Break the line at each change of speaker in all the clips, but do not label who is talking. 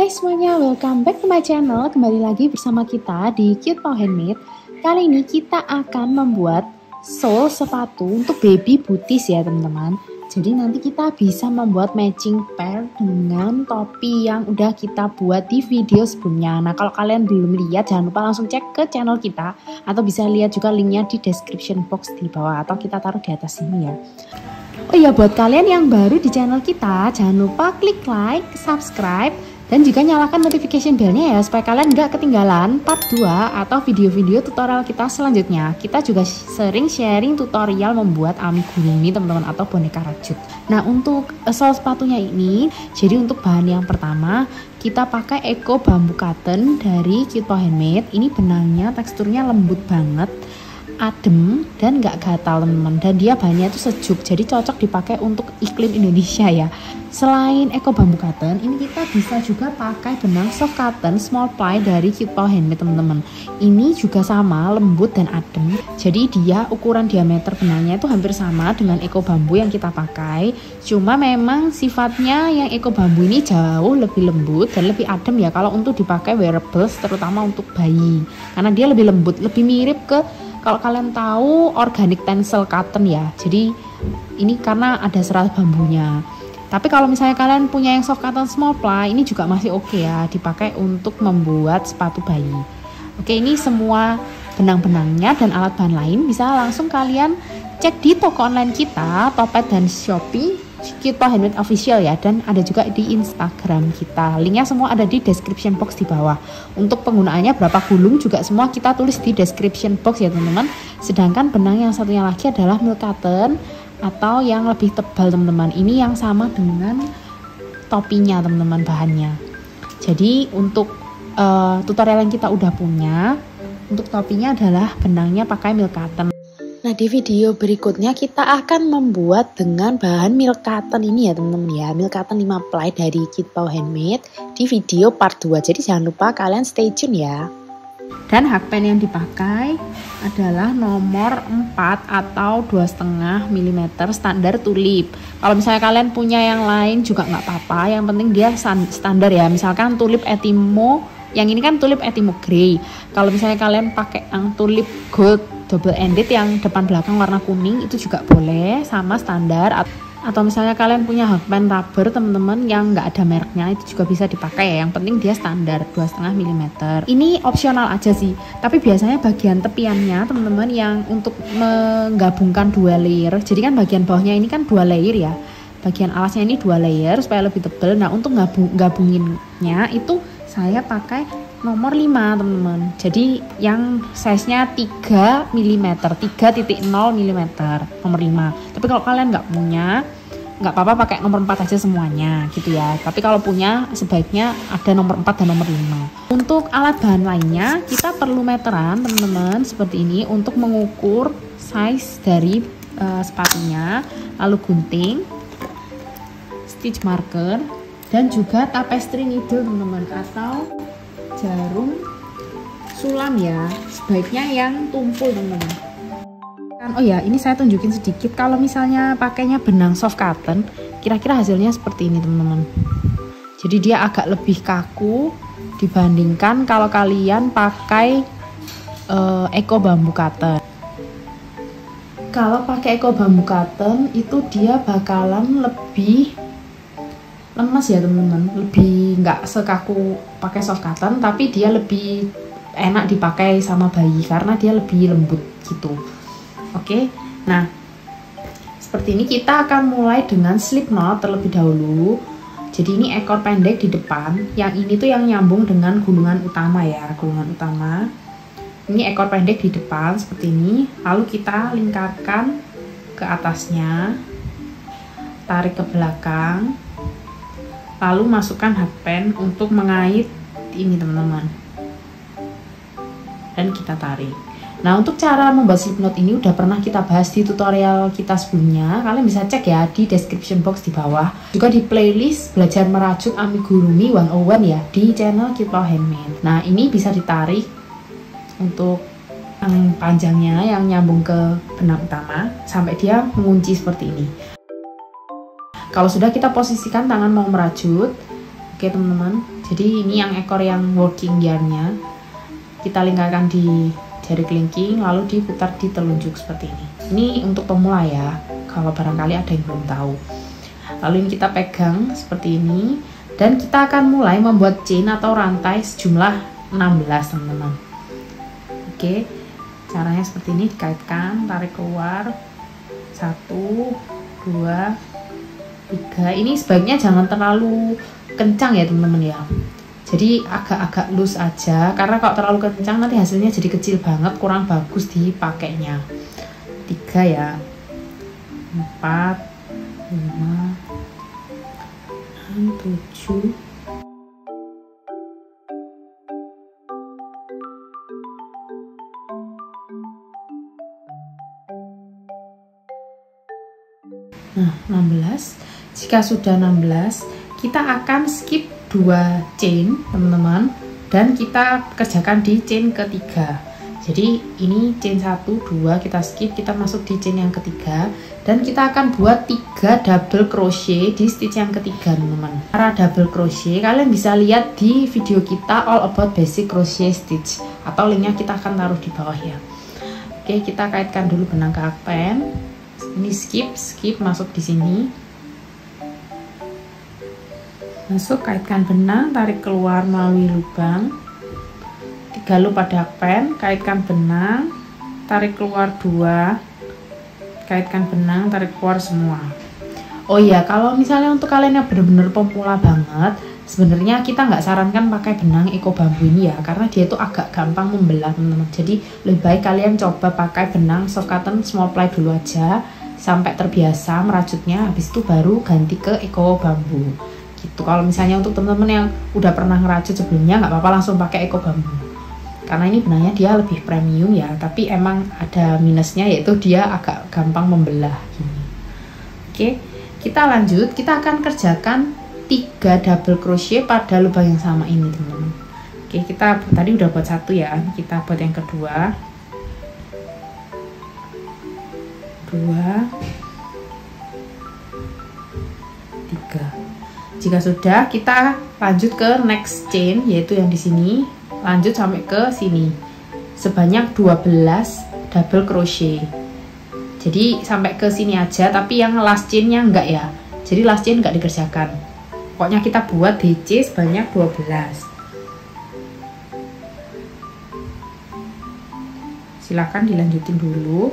Hai semuanya, welcome back to my channel. Kembali lagi bersama kita di Cute Paw Handmade. Kali ini kita akan membuat sole sepatu untuk baby booties ya teman-teman. Jadi nanti kita bisa membuat matching pair dengan topi yang udah kita buat di video sebelumnya. Nah kalau kalian belum lihat, jangan lupa langsung cek ke channel kita. Atau bisa lihat juga linknya di description box di bawah, atau kita taruh di atas sini ya. Oh iya, buat kalian yang baru di channel kita, jangan lupa klik like, subscribe, dan juga nyalakan notification bellnya ya, supaya kalian nggak ketinggalan part 2 atau video-video tutorial kita selanjutnya. Kita juga sering sharing tutorial membuat amigurumi teman-teman, atau boneka rajut. Nah untuk sole sepatunya ini, jadi untuk bahan yang pertama kita pakai Eco Bamboo Cotton dari Cute Paw Handmade. Ini benangnya teksturnya lembut banget, adem dan nggak gatal teman-teman, dan dia bahannya itu sejuk, jadi cocok dipakai untuk iklim Indonesia ya. Selain Eco Bamboo Cotton, ini kita bisa juga pakai benang soft cotton small ply dari Cute Paw Handmade teman-teman. Ini juga sama, lembut dan adem, jadi dia ukuran diameter benangnya itu hampir sama dengan Eco Bamboo yang kita pakai, cuma memang sifatnya yang Eco Bamboo ini jauh lebih lembut dan lebih adem ya kalau untuk dipakai wearables, terutama untuk bayi, karena dia lebih lembut, lebih mirip ke, kalau kalian tahu, organic tencel cotton ya. Jadi ini karena ada serat bambunya. Tapi kalau misalnya kalian punya yang soft cotton small ply, ini juga masih oke ya, dipakai untuk membuat sepatu bayi. Oke, ini semua benang-benangnya dan alat bahan lain bisa langsung kalian cek di toko online kita, Topet dan Shopee, Cute Paw Handmade Official ya, dan ada juga di Instagram kita. Linknya semua ada di description box di bawah. Untuk penggunaannya berapa gulung juga semua kita tulis di description box ya teman-teman. Sedangkan benang yang satunya lagi adalah milk cotton atau yang lebih tebal teman-teman. Ini yang sama dengan topinya teman-teman bahannya. Jadi untuk tutorial yang kita udah punya, untuk topinya adalah benangnya pakai milk cotton. Nah di video berikutnya kita akan membuat dengan bahan milk cotton ini ya teman-teman ya, milk cotton 5 ply dari Cute Paw Handmade di video part 2. Jadi jangan lupa kalian stay tune ya. Dan hakpen yang dipakai adalah nomor 4 atau 2,5 mm standar tulip. Kalau misalnya kalian punya yang lain juga nggak apa-apa, yang penting dia standar ya. Misalkan tulip Etimo, yang ini kan tulip Etimo Grey. Kalau misalnya kalian pakai yang tulip gold double ended yang depan belakang warna kuning, itu juga boleh, sama standar. Atau misalnya kalian punya hakpen rubber teman-teman yang nggak ada mereknya, itu juga bisa dipakai ya, yang penting dia standar 2,5 mm. Ini opsional aja sih, tapi biasanya bagian tepiannya teman-teman yang untuk menggabungkan 2 layer, jadi kan bagian bawahnya ini kan 2 layer ya, bagian alasnya ini 2 layer supaya lebih tebal. Nah untuk gabunginnya itu saya pakai nomor 5 teman-teman, jadi yang size nya 3 mm, 3.0 mm nomor 5. Tapi kalau kalian nggak punya, nggak apa-apa pakai nomor 4 aja semuanya gitu ya. Tapi kalau punya sebaiknya ada nomor 4 dan nomor 5. Untuk alat bahan lainnya kita perlu meteran teman-teman seperti ini untuk mengukur size dari sepatunya, lalu gunting, stitch marker, dan juga tapestry needle teman-teman, atau jarum sulam ya, sebaiknya yang tumpul teman-teman. Oh ya, ini saya tunjukin sedikit, kalau misalnya pakainya benang soft cotton, kira-kira hasilnya seperti ini teman-teman. Jadi dia agak lebih kaku dibandingkan kalau kalian pakai Eco Bamboo Cotton. Kalau pakai Eco Bamboo Cotton itu dia bakalan lebih lemas ya teman-teman, lebih nggak sekaku pakai soft cotton, tapi dia lebih enak dipakai sama bayi karena dia lebih lembut gitu. Oke, nah seperti ini kita akan mulai dengan slip knot terlebih dahulu. Jadi ini ekor pendek di depan, yang ini tuh yang nyambung dengan gulungan utama ya, gulungan utama. Ini ekor pendek di depan seperti ini, lalu kita lingkarkan ke atasnya, tarik ke belakang, lalu masukkan hakpen untuk mengait ini teman-teman, dan kita tarik. Nah untuk cara membuat slip knot ini udah pernah kita bahas di tutorial kita sebelumnya, kalian bisa cek ya di description box di bawah, juga di playlist belajar merajut amigurumi 101 ya di channel Cute Paw Handmade. Nah ini bisa ditarik untuk yang panjangnya yang nyambung ke benang utama sampai dia mengunci seperti ini. Kalau sudah kita posisikan tangan mau merajut, oke teman-teman, Jadi ini yang ekor yang working yarnnya, kita lingkarkan di jari kelingking lalu diputar di telunjuk seperti ini. Ini untuk pemula ya, kalau barangkali ada yang belum tahu. Lalu ini kita pegang seperti ini, dan kita akan mulai membuat chain atau rantai sejumlah 16 teman-teman. Oke, caranya seperti ini, dikaitkan, tarik keluar, 1, 2, 3. Ini sebaiknya jangan terlalu kencang ya teman-teman ya, jadi agak-agak loose aja, karena kalau terlalu kencang nanti hasilnya jadi kecil banget, kurang bagus dipakainya. 3 ya, 4, 5, 6, 7. Nah, 16. Jika sudah 16, kita akan skip 2 chain teman-teman, dan kita kerjakan di chain ketiga. Jadi ini chain 1, 2 kita skip, kita masuk di chain yang ketiga, dan kita akan buat 3 double crochet di stitch yang ketiga teman-teman. Cara double crochet kalian bisa lihat di video kita all about basic crochet stitch, atau linknya kita akan taruh di bawah ya. Oke, kita kaitkan dulu benang ke akpen. Ini skip masuk di sini, masuk, kaitkan benang, tarik keluar melalui lubang 3 loop pada akpen, kaitkan benang, tarik keluar 2, kaitkan benang, tarik keluar semua. Oh iya, kalau misalnya untuk kalian yang benar-benar pemula banget, sebenarnya kita nggak sarankan pakai benang eco bambu ini ya, karena dia itu agak gampang membelah teman-teman. Jadi lebih baik kalian coba pakai benang soft cotton small ply dulu aja sampai terbiasa merajutnya, habis itu baru ganti ke eco bambu gitu. Kalau misalnya untuk teman-teman yang udah pernah ngerajut sebelumnya, nggak apa-apa langsung pakai eco bambu, karena ini benangnya dia lebih premium ya, tapi emang ada minusnya, yaitu dia agak gampang membelah gini. Oke, kita lanjut, kita akan kerjakan 3 double crochet pada lubang yang sama ini teman-teman. Oke, kita tadi udah buat 1 ya, kita buat yang kedua, 2, 3. Jika sudah, kita lanjut ke next chain, yaitu yang di sini, lanjut sampai ke sini sebanyak 12 double crochet. Jadi sampai ke sini aja, tapi yang last chainnya enggak ya, jadi last chain enggak dikerjakan. Pokoknya kita buat DC sebanyak 12. Silahkan dilanjutin dulu.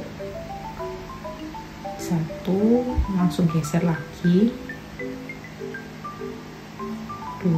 1, langsung geser lagi, 2,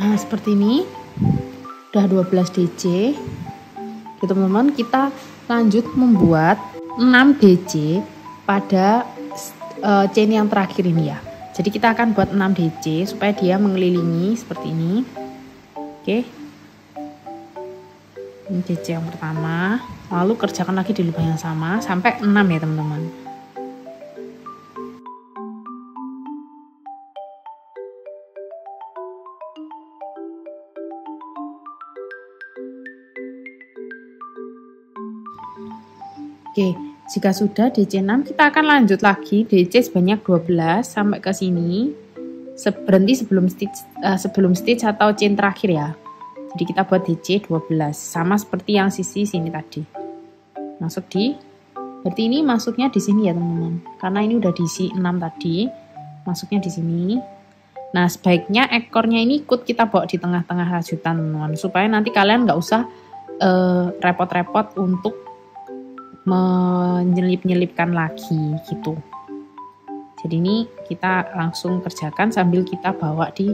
nah seperti ini udah 12 DC gitu teman-teman. Kita lanjut membuat 6 DC pada chain yang terakhir ini ya. Jadi kita akan buat 6 DC supaya dia mengelilingi seperti ini. Oke, ini DC yang pertama, lalu kerjakan lagi di lubang yang sama sampai 6 ya teman-teman. Oke, jika sudah DC 6, kita akan lanjut lagi DC sebanyak 12 sampai ke sini. Berhenti sebelum stitch atau chain terakhir ya. Jadi kita buat DC 12 sama seperti yang sisi sini tadi. Masuk di, berarti ini masuknya di sini ya teman-teman. Karena ini udah diisi 6 tadi, masuknya di sini. Nah, sebaiknya ekornya ini ikut kita bawa di tengah-tengah rajutan teman-teman, supaya nanti kalian nggak usah repot-repot untuk menyelip-nyelipkan lagi gitu. Jadi ini kita langsung kerjakan sambil kita bawa di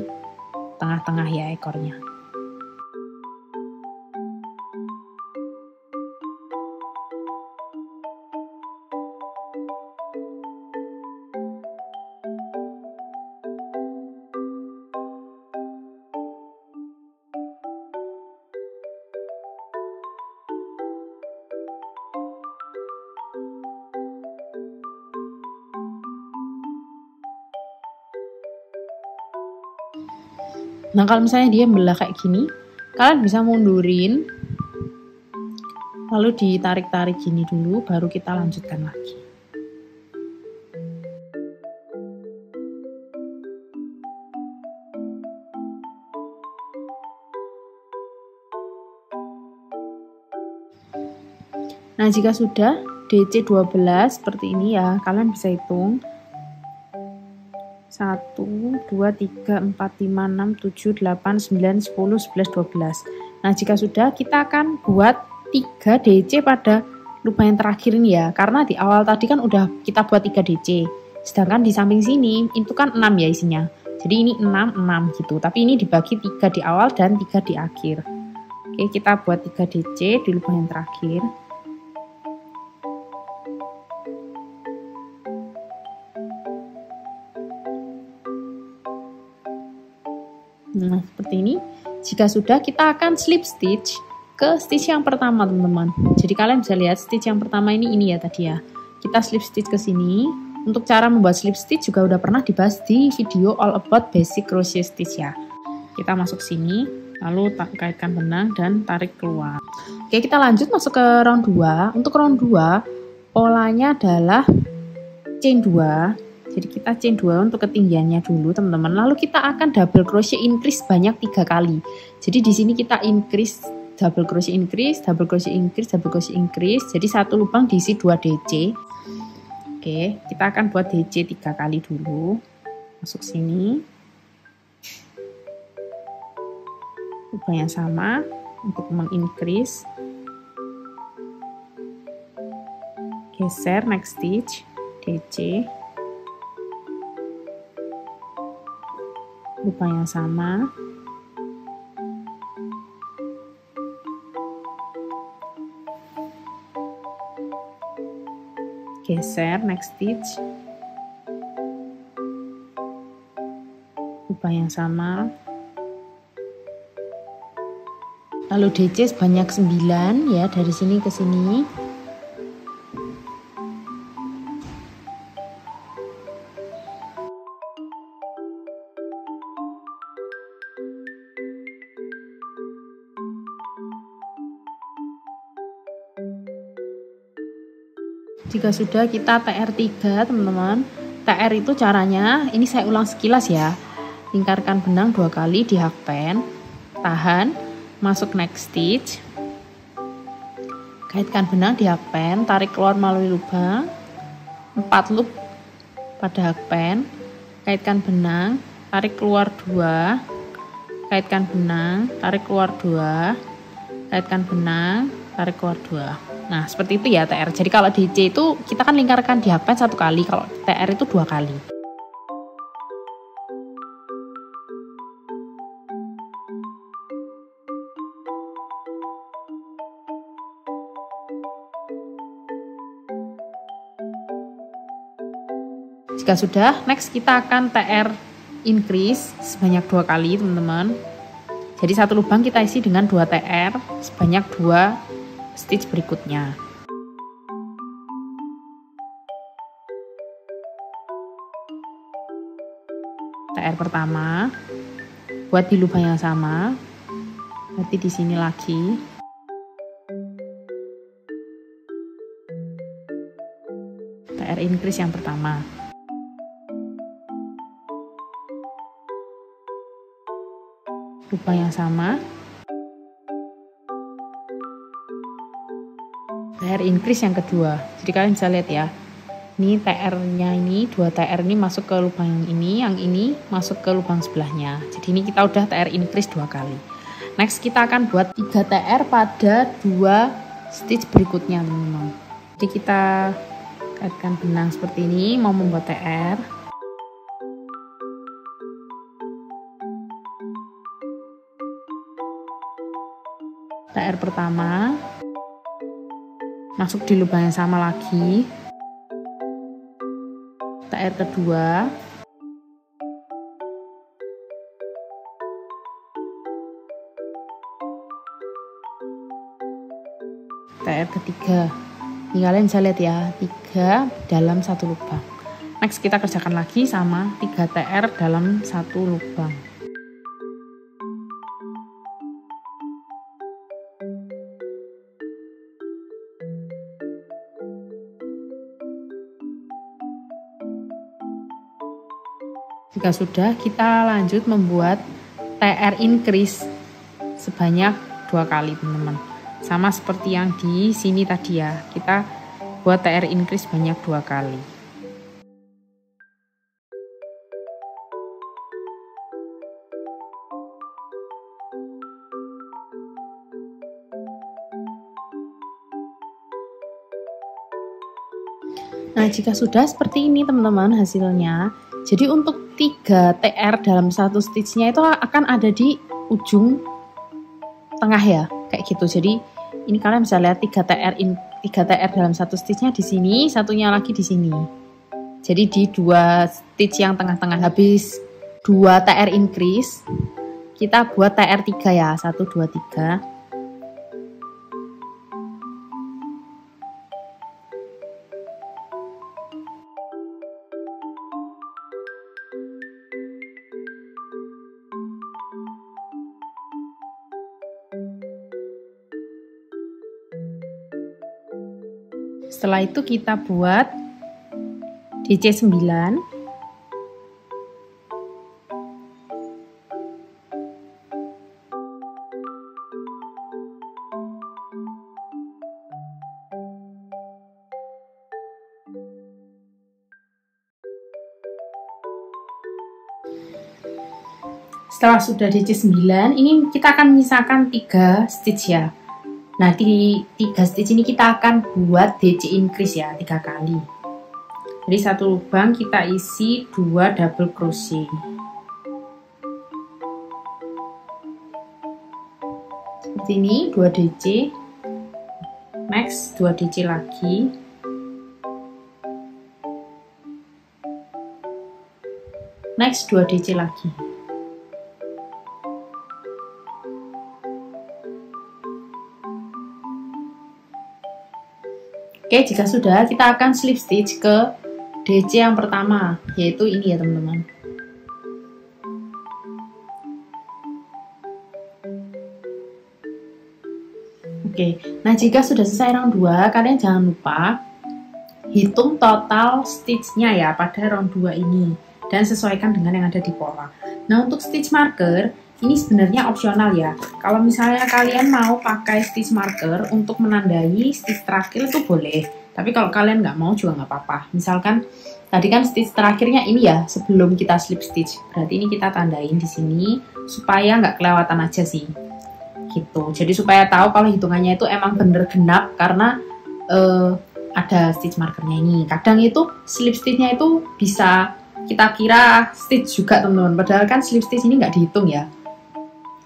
tengah-tengah ya ekornya. Nah kalau misalnya dia belah kayak gini, kalian bisa mundurin, lalu ditarik-tarik gini dulu, baru kita lanjutkan lagi. Nah jika sudah DC 12 seperti ini ya, kalian bisa hitung 1, 2, 3, 4, 5, 6, 7, 8, 9, 10, 11, 12. Nah jika sudah, kita akan buat 3 DC pada lubang yang terakhir ini ya, karena di awal tadi kan udah kita buat 3 DC, sedangkan di samping sini itu kan 6 ya isinya, jadi ini 6, 6 gitu, tapi ini dibagi 3 di awal dan 3 di akhir. Oke, kita buat 3 DC di lubang yang terakhir. Nah seperti ini. Jika sudah, kita akan slip stitch ke stitch yang pertama teman-teman. Jadi kalian bisa lihat stitch yang pertama ini ya tadi ya. Kita slip stitch ke sini. Untuk cara membuat slip stitch juga udah pernah dibahas di video all about basic crochet stitch ya. Kita masuk sini, lalu kaitkan benang dan tarik keluar. Oke, kita lanjut masuk ke round 2. Untuk round 2 polanya adalah chain 2. Jadi kita chain 2 untuk ketinggiannya dulu teman-teman. Lalu kita akan double crochet increase banyak 3 kali. Jadi di sini kita increase, double crochet increase, double crochet increase, double crochet increase. Jadi satu lubang diisi 2 DC. Oke, kita akan buat DC 3 kali dulu. Masuk sini. Lubang yang sama untuk mengincrease. Geser next stitch DC. Lubang yang sama, geser next stitch, lubang yang sama, lalu DC sebanyak 9 ya, dari sini ke sini. Jika sudah, kita TR 3 teman-teman. TR itu caranya, ini saya ulang sekilas ya. Lingkarkan benang 2 kali di hakpen, tahan, masuk next stitch, kaitkan benang di hakpen, tarik keluar melalui lubang, 4 loop pada hakpen, kaitkan benang, tarik keluar 2, kaitkan benang, tarik keluar 2, kaitkan benang, tarik keluar 2. Nah seperti itu ya TR. Jadi kalau DC itu kita kan lingkarkan di hakpen 1 kali, kalau TR itu 2 kali. Jika sudah, next kita akan TR increase sebanyak 2 kali teman-teman. Jadi satu lubang kita isi dengan 2 TR sebanyak 2 stitch berikutnya. TR pertama buat di lubang yang sama, berarti di sini lagi. TR increase yang pertama. Lubang yang sama. TR increase yang kedua. Jadi kalian bisa lihat ya. Ini TR-nya ini, 2 TR ini masuk ke lubang yang ini masuk ke lubang sebelahnya. Jadi ini kita udah TR increase 2 kali. Next kita akan buat 3 TR pada 2 stitch berikutnya teman-teman. Jadi kita kaitkan benang seperti ini, mau membuat TR. TR pertama, masuk di lubang yang sama lagi. TR kedua, TR ketiga. Ini kalian bisa lihat ya, 3 dalam 1 lubang. Next kita kerjakan lagi sama 3 TR dalam 1 lubang. Jika sudah, kita lanjut membuat TR increase sebanyak 2 kali teman-teman. Sama seperti yang di sini tadi ya, kita buat TR increase banyak 2 kali. Nah, jika sudah seperti ini teman-teman hasilnya. Jadi untuk 3 TR dalam satu stitchnya itu akan ada di ujung tengah ya, kayak gitu. Jadi ini kalian bisa lihat 3 TR dalam satu stitchnya di sini, satunya lagi di sini. Jadi di 2 stitch yang tengah-tengah, habis 2 TR increase, kita buat TR 3 ya, 1, 2, 3. Setelah itu kita buat DC 9. Setelah sudah DC 9, ini kita akan menyisakan 3 stitch ya. Nah, di 3 stitch ini kita akan buat DC increase ya, 3 kali. Jadi satu lubang kita isi 2 double crochet. Seperti ini, 2 DC. Next 2 DC lagi. Next 2 DC lagi. Oke, jika sudah, kita akan slip stitch ke DC yang pertama, yaitu ini ya teman-teman. Oke, nah jika sudah selesai round 2, kalian jangan lupa hitung total stitchnya ya pada round 2 ini, dan sesuaikan dengan yang ada di pola. Nah, untuk stitch marker, ini sebenarnya opsional ya. Kalau misalnya kalian mau pakai stitch marker untuk menandai stitch terakhir itu boleh. Tapi kalau kalian nggak mau juga nggak apa-apa. Misalkan tadi kan stitch terakhirnya ini ya sebelum kita slip stitch. Berarti ini kita tandain di sini supaya nggak kelewatan aja sih. Gitu. Jadi supaya tahu kalau hitungannya itu emang bener genap karena ada stitch markernya ini. Kadang itu slip stitchnya itu bisa kita kira stitch juga teman-teman. Padahal kan slip stitch ini nggak dihitung ya.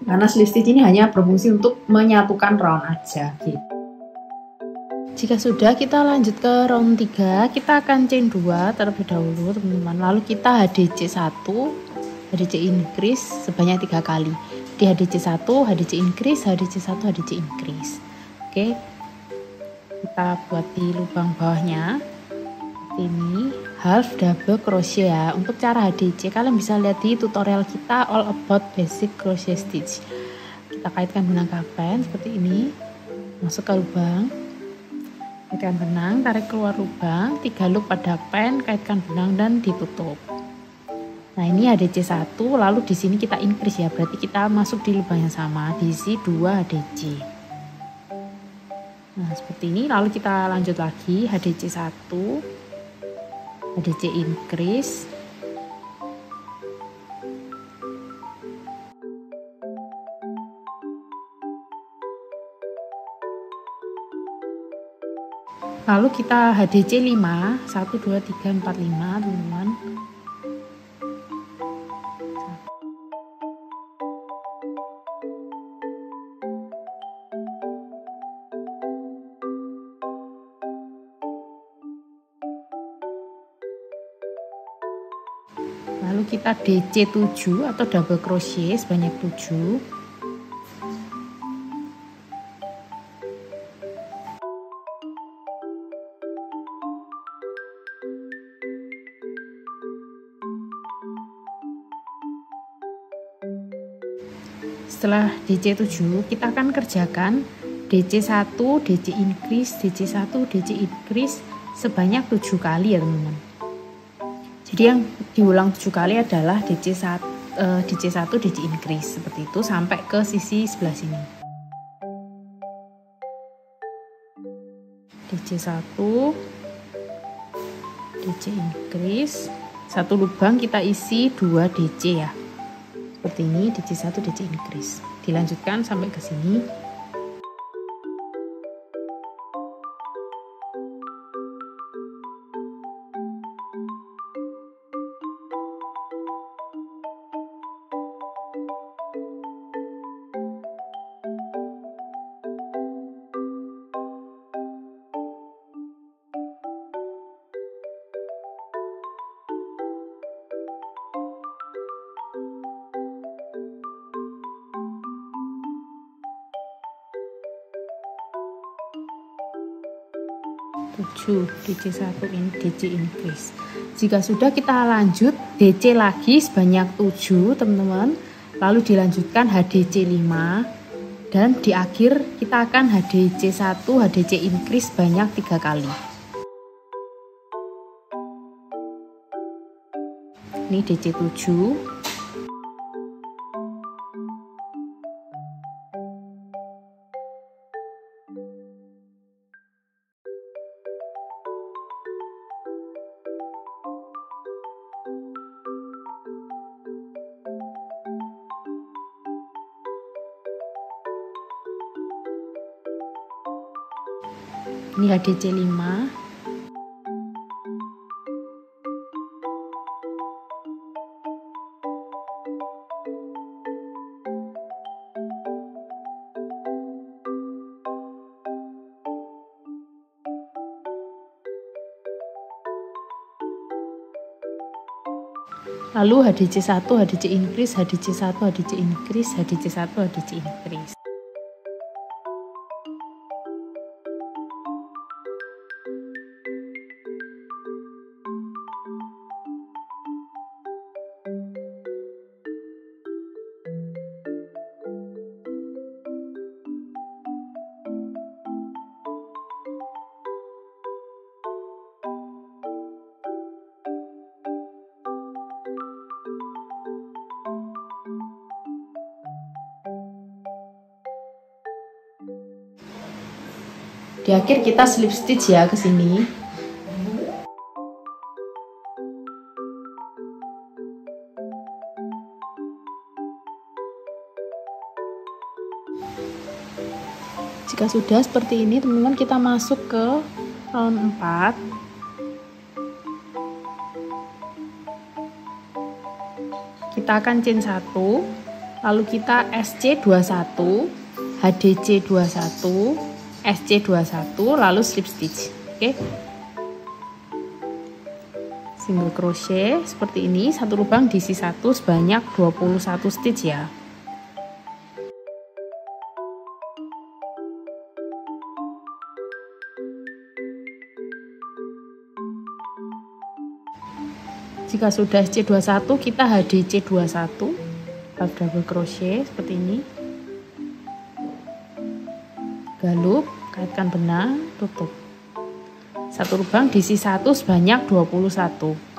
Karena slip stitch ini hanya berfungsi untuk menyatukan round aja gitu. Jika sudah, kita lanjut ke round 3. Kita akan chain 2 terlebih dahulu teman-teman. Lalu kita HDC 1, HDC increase sebanyak 3 kali. Di HDC 1, HDC increase, HDC 1, HDC increase. Oke. Kita buat di lubang bawahnya. Ini half double crochet ya. Untuk cara HDC kalian bisa lihat di tutorial kita all about basic crochet stitch. Kita kaitkan benang kapen seperti ini, masuk ke lubang, kaitkan benang, tarik keluar lubang, 3 loop pada pen, kaitkan benang dan ditutup. Nah, ini HDC 1, lalu di sini kita increase ya, berarti kita masuk di lubang yang sama, diisi 2 HDC. Nah, seperti ini, lalu kita lanjut lagi HDC 1, HDC increase, lalu kita HDC 5, 1, 2, 3, 4, 5 teman-teman. Lalu kita DC 7 atau double crochet sebanyak 7. Setelah DC 7, kita akan kerjakan DC 1, DC increase, DC 1, DC increase sebanyak 7 kali ya teman-teman. Jadi yang diulang 7 kali adalah DC1 DC increase seperti itu sampai ke sisi sebelah sini. DC1 DC increase, satu lubang kita isi 2 DC ya. Seperti ini, DC1 DC increase. Dilanjutkan sampai ke sini. DC1 ini DC increase. Jika sudah, kita lanjut DC lagi sebanyak 7 teman-teman, lalu dilanjutkan HDC 5, dan di akhir kita akan HDC 1 HDC increase banyak 3 kali. Ini DC 7. Ini HDC 5. Lalu HDC 1 HDC increase, HDC 1 HDC increase, HDC 1 HDC increase. Di akhir kita slip stitch ya ke sini. Jika sudah seperti ini teman-teman, kita masuk ke round 4. Kita akan chain 1, lalu kita SC21, HDC21, SC21, lalu slip stitch. Oke. Single crochet seperti ini, satu lubang diisi 1 sebanyak 21 stitch ya. Jika sudah SC21, kita HDC21, double crochet seperti ini. Galup, kaitkan benang, tutup. Satu lubang diisi 1 sebanyak 21.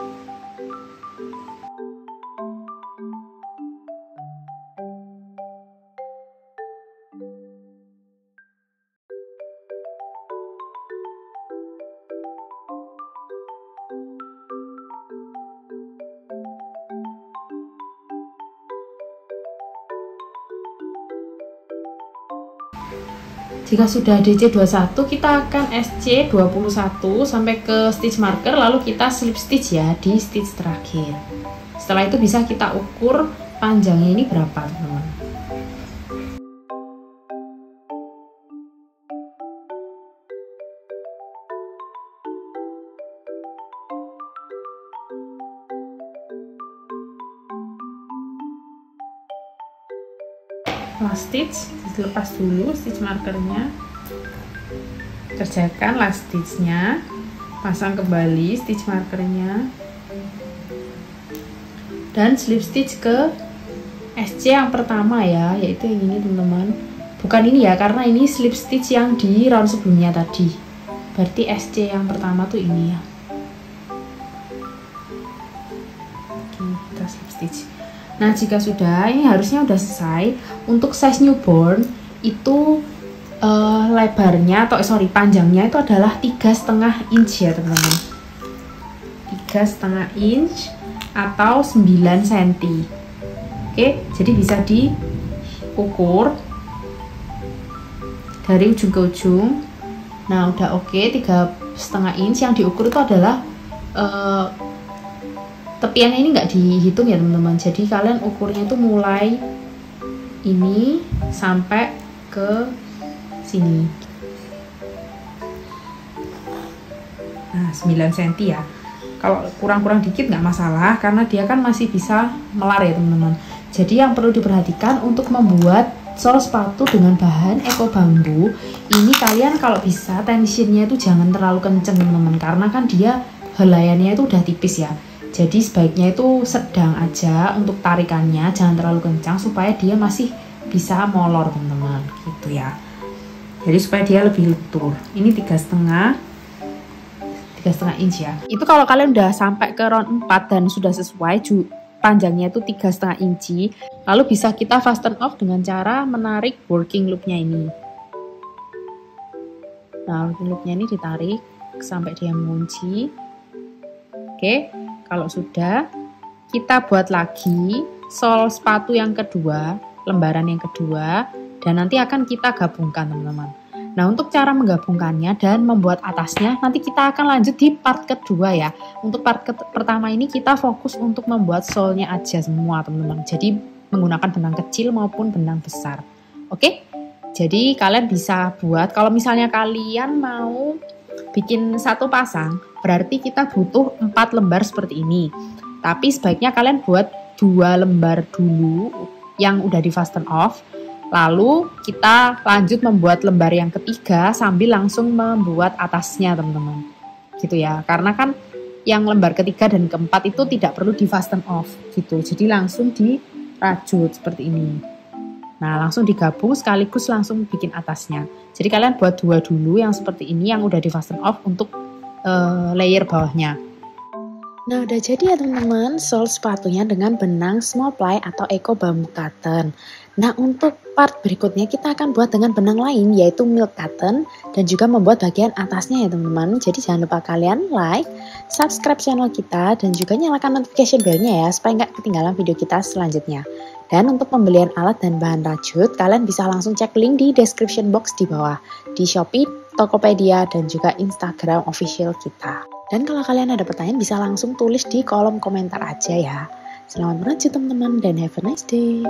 Jika sudah DC21, kita akan SC21 sampai ke stitch marker, lalu kita slip stitch ya di stitch terakhir. Setelah itu bisa kita ukur panjangnya ini berapa, teman-teman. Last stitch, dilepas dulu stitch markernya, kerjakan last stitchnya, pasang kembali stitch markernya, dan slip stitch ke SC yang pertama ya, yaitu yang ini teman-teman. Bukan ini ya, karena ini slip stitch yang di round sebelumnya tadi, berarti SC yang pertama tuh ini ya. stitch. Nah, jika sudah, ini harusnya udah selesai. Untuk size newborn itu lebarnya panjangnya itu adalah 3,5 inch ya teman-teman. 3,5 inch atau 9 cm. Oke, jadi bisa diukur dari ujung ke ujung. Nah, udah oke, 3,5 inch. Yang diukur itu adalah tepiannya ini nggak dihitung ya teman-teman. Jadi kalian ukurnya itu mulai ini sampai ke sini. Nah, 9 cm ya. Kalau kurang-kurang dikit nggak masalah, karena dia kan masih bisa melar ya teman-teman. Jadi yang perlu diperhatikan untuk membuat sol sepatu dengan bahan eco bambu, ini kalian kalau bisa tensionnya itu jangan terlalu kenceng teman-teman, karena kan dia helaiannya itu udah tipis ya. Jadi sebaiknya itu sedang aja untuk tarikannya, jangan terlalu kencang supaya dia masih bisa molor teman-teman, gitu ya. Jadi supaya dia lebih lentur. Ini 3,5 inch ya. Itu kalau kalian udah sampai ke round 4 dan sudah sesuai panjangnya itu 3,5 inci, lalu bisa kita fasten off dengan cara menarik working loopnya ini. Nah, working loopnya ini ditarik sampai dia mengunci. Oke, kalau sudah, kita buat lagi sol sepatu yang kedua, lembaran yang kedua, dan nanti akan kita gabungkan teman-teman. Nah, untuk cara menggabungkannya dan membuat atasnya nanti kita akan lanjut di part kedua ya. Untuk part pertama ini kita fokus untuk membuat solnya aja semua teman-teman. Jadi menggunakan benang kecil maupun benang besar. Oke? Jadi kalian bisa buat, kalau misalnya kalian mau bikin satu pasang, berarti kita butuh 4 lembar seperti ini. Tapi sebaiknya kalian buat 2 lembar dulu yang udah di fasten off. Lalu kita lanjut membuat lembar yang ketiga sambil langsung membuat atasnya teman-teman. Gitu ya, karena kan yang lembar ketiga dan keempat itu tidak perlu di fasten off gitu. Jadi langsung dirajut seperti ini. Nah, langsung digabung sekaligus langsung bikin atasnya. Jadi kalian buat 2 dulu yang seperti ini yang udah di fasten off untuk layer bawahnya. Nah, udah jadi ya teman-teman sol sepatunya dengan benang small ply atau eco bamboo cotton. Nah, untuk part berikutnya kita akan buat dengan benang lain yaitu milk cotton dan juga membuat bagian atasnya ya teman-teman. Jadi jangan lupa kalian like, subscribe channel kita dan juga nyalakan notification bell-nya ya supaya nggak ketinggalan video kita selanjutnya. Dan untuk pembelian alat dan bahan rajut, kalian bisa langsung cek link di description box di bawah di Shopee, Tokopedia dan juga Instagram official kita. Dan kalau kalian ada pertanyaan bisa langsung tulis di kolom komentar aja ya. Selamat merajut teman-teman dan have a nice day.